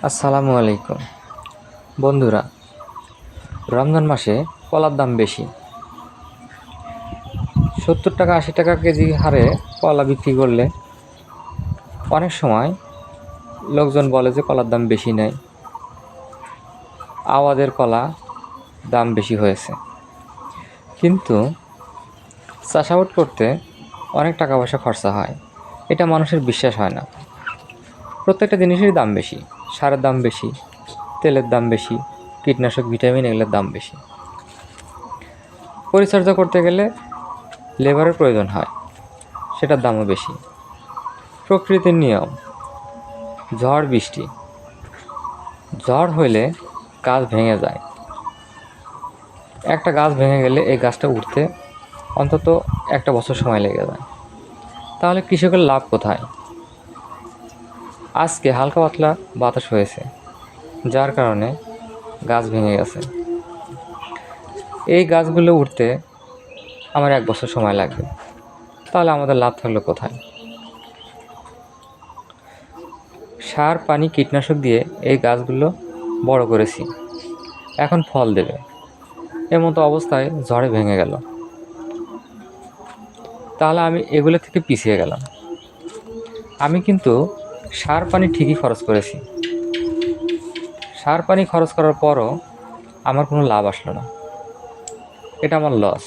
আসসালামু আলাইকুম বন্ধুরা। রমজান মাসে কলার দাম বেশি। 70 টাকা 80 টাকা কেজি হারে কলা বিক্রি করলে অনেক সময় লোকজন বলে যে কলার দাম বেশি নেই, আওয়াজের কলা দাম বেশি হয়েছে। কিন্তু চাষাবাদ করতে অনেক টাকা পয়সা খরচা হয়, এটা মানুষের বিশ্বাস হয় না। প্রত্যেকটা জিনিসেরই দাম বেশি, সারের দাম বেশি, তেলের দাম বেশি, কীটনাশক ভিটামিন এগুলোর দাম বেশি। পরিচর্যা করতে গেলে লেবারের প্রয়োজন হয়, সেটার দামও বেশি। প্রকৃতির নিয়ম, ঝড় বৃষ্টি, ঝড় হইলে গাছ ভেঙে যায়। একটা গাছ ভেঙে গেলে এই গাছটা উঠতে অন্তত 1 বছর সময় লেগে যায়। তাহলে কৃষকের লাভ কোথায়? আজকে হালকা পাতলা বাতাস হয়েছে, যার কারণে গাছ ভেঙে গেছে। এই গাছগুলো উঠতে আমার 1 বছর সময় লাগবে, তাহলে আমাদের লাভ থাকলো কোথায়? সার পানি কীটনাশক দিয়ে এই গাছগুলো বড় করেছি, এখন ফল দেবে, এর মতো অবস্থায় ঝড়ে ভেঙে গেল, তাহলে আমি এগুলো থেকে পিছিয়ে গেলাম। আমি কিন্তু সার পানি ঠিকই খরচ করেছি, সার পানি খরচ করার পরও আমার কোনো লাভ আসলো না, এটা আমার লস।